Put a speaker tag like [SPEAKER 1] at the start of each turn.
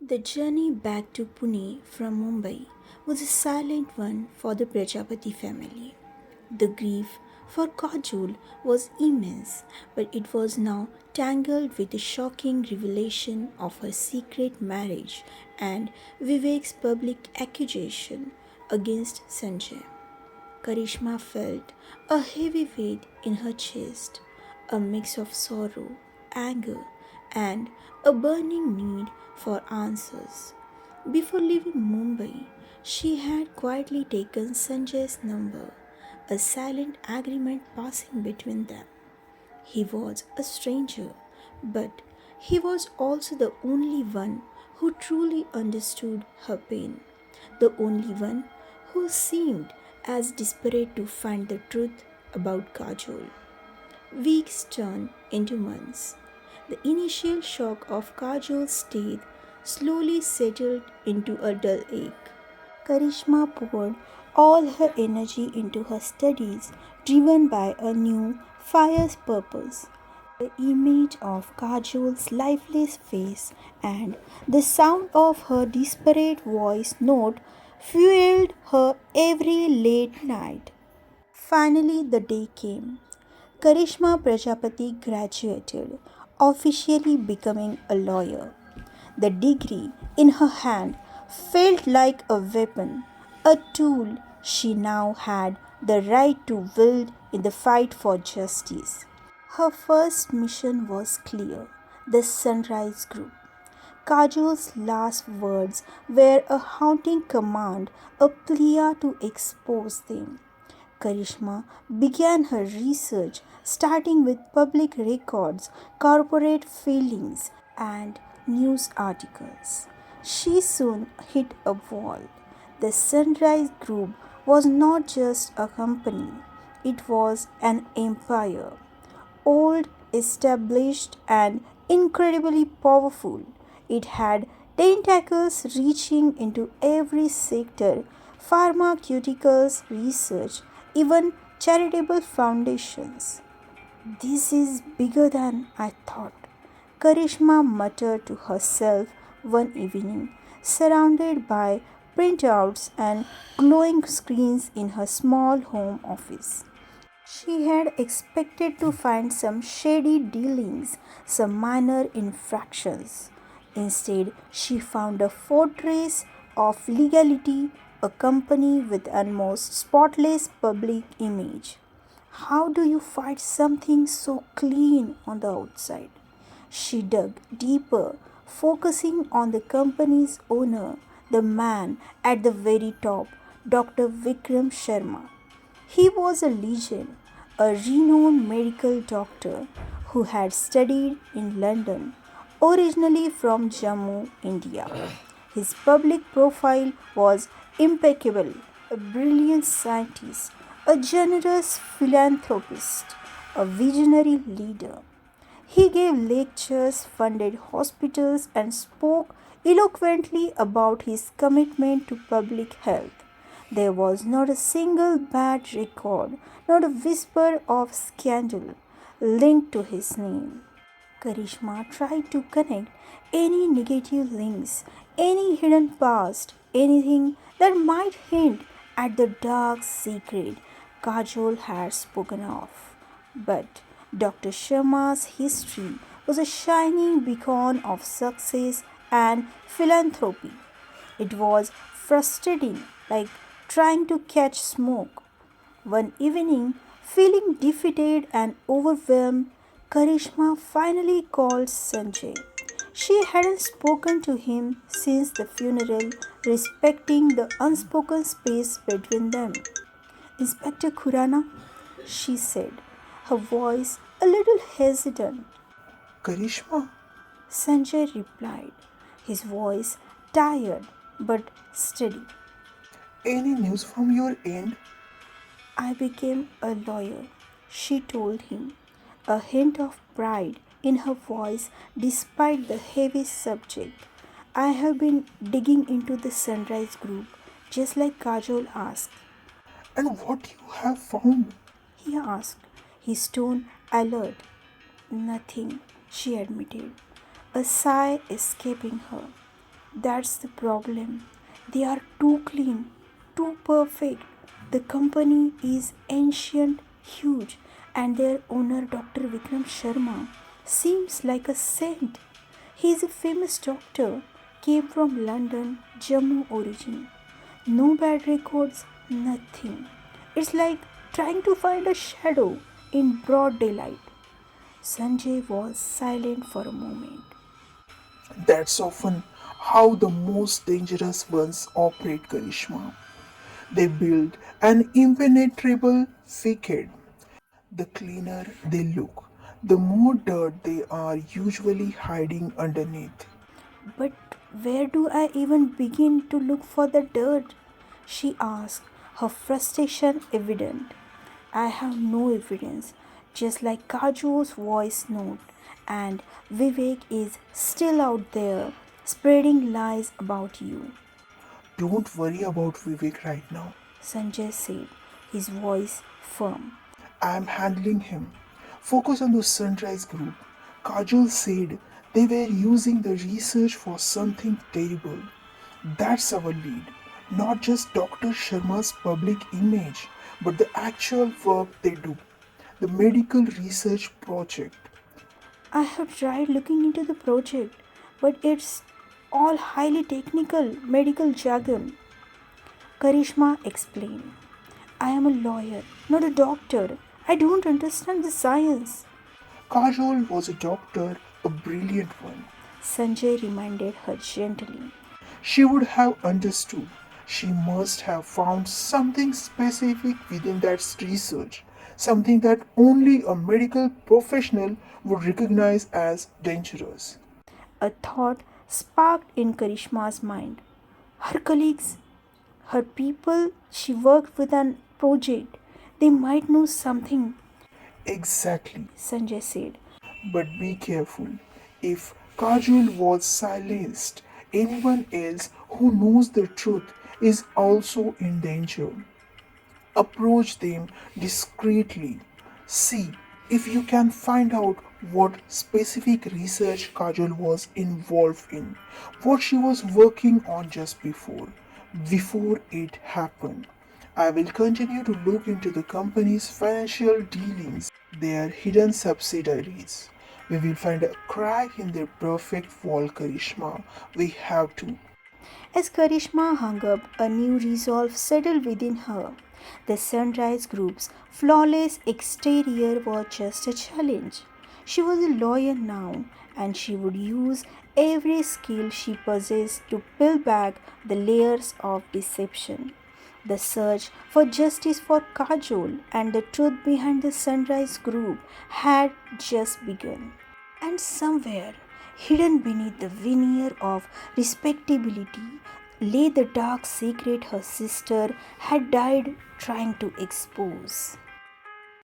[SPEAKER 1] The journey back to Pune from Mumbai was a silent one for the Prajapati family. The grief for Kajol was immense, but it was now tangled with the shocking revelation of her secret marriage and Vivek's public accusation against Sanjay. Karishma felt a heavy weight in her chest, a mix of sorrow, anger, and a burning need for answers. Before leaving Mumbai, she had quietly taken Sanjay's number, a silent agreement passing between them. He was a stranger, but he was also the only one who truly understood her pain, the only one who seemed as desperate to find the truth about Kajol. Weeks turned into months. The initial shock of Kajol's death slowly settled into a dull ache. Karishma poured all her energy into her studies, driven by a new fire's purpose. The image of Kajol's lifeless face and the sound of her desperate voice note fueled her every late night. Finally, the day came. Karishma Prajapati graduated, officially becoming a lawyer. The degree in her hand felt like a weapon, a tool she now had the right to wield in the fight for justice. Her first mission was clear: the Sunrise Group. Kajol's last words were a haunting command, a plea to expose them. Karishma began her research, starting with public records, corporate filings, and news articles. She soon hit a wall. The Sunrise Group was not just a company, it was an empire. Old, established, and incredibly powerful. It had tentacles reaching into every sector: pharmaceuticals, research, even charitable foundations. This is bigger than I thought, Karishma muttered to herself one evening, surrounded by printouts and glowing screens in her small home office. She had expected to find some shady dealings, some minor infractions. Instead, she found a fortress of legality, a company with almost spotless public image. How do you fight something so clean on the outside? She dug deeper, focusing on the company's owner, the man at the very top, Dr. Vikram Sharma. He was a legend, a renowned medical doctor who had studied in London, originally from Jammu, India. His public profile was impeccable: a brilliant scientist, a generous philanthropist, a visionary leader. He gave lectures, funded hospitals, and spoke eloquently about his commitment to public health. There was not a single bad record, not a whisper of scandal linked to his name. Karishma tried to connect any negative links, any hidden past, anything that might hint at the dark secret Kajol had spoken of. But Dr. Sharma's history was a shining beacon of success and philanthropy. It was frustrating, like trying to catch smoke. One evening, feeling defeated and overwhelmed, Karishma finally called Sanjay. She hadn't spoken to him since the funeral, respecting the unspoken space between them. Inspector Khurana, she said, her voice a little hesitant.
[SPEAKER 2] Karishma,
[SPEAKER 1] Sanjay replied, his voice tired but steady.
[SPEAKER 2] any news from your end?
[SPEAKER 1] I became a lawyer, she told him, a hint of pride in her voice despite the heavy subject. I have been digging into the Sunrise Group, just like Kajol asked.
[SPEAKER 2] And what you have found?
[SPEAKER 1] He asked, his tone alert. Nothing, she admitted, a sigh escaping her. That's the problem. They are too clean, too perfect. The company is ancient, huge, and their owner, Dr. Vikram Sharma, seems like a saint. He is a famous doctor, came from London, Jammu origin. No bad records, nothing. It's like trying to find a shadow in broad daylight. Sanjay was silent for a moment.
[SPEAKER 2] That's often how the most dangerous ones operate, Karishma. They build an impenetrable facade. The cleaner they look, the more dirt they are usually hiding underneath.
[SPEAKER 1] But where do I even begin to look for the dirt? She asked, her frustration evident. I have no evidence, just like Kaju's voice note, and Vivek is still out there spreading lies about you,
[SPEAKER 2] Don't worry about Vivek right now.
[SPEAKER 1] Sanjay said, his voice firm.
[SPEAKER 2] I am handling him. Focus on the Sunrise Group. Kajol said they were using the research for something terrible. That's our lead. Not just Dr. Sharma's public image, but the actual work they do. The medical research project.
[SPEAKER 1] I have tried looking into the project, but it's all highly technical medical jargon. Karishma explained. I am a lawyer, not a doctor. I don't understand the science.
[SPEAKER 2] Kajol was a doctor, a brilliant one.
[SPEAKER 1] Sanjay reminded her gently.
[SPEAKER 2] She would have understood. She must have found something specific within that research, something that only a medical professional would recognize as dangerous.
[SPEAKER 1] A thought sparked in Karishma's mind. Her colleagues, her people she worked with on project, they might know something,
[SPEAKER 2] Exactly.
[SPEAKER 1] Sanjay said.
[SPEAKER 2] But be careful. If Kajol was silenced, anyone else who knows the truth is also in danger. Approach them discreetly. See if you can find out what specific research Kajol was involved in, what she was working on just before it happened. I will continue to look into the company's financial dealings, their hidden subsidiaries. We will find a crack in their perfect wall, Karishma. We have to.
[SPEAKER 1] As Karishma hung up, a new resolve settled within her. The Sunrise Group's flawless exterior was just a challenge. She was a lawyer now, and she would use every skill she possessed to peel back the layers of deception. The search for justice for Kajol and the truth behind the Sunrise Group had just begun. And somewhere, hidden beneath the veneer of respectability, lay the dark secret her sister had died trying to expose.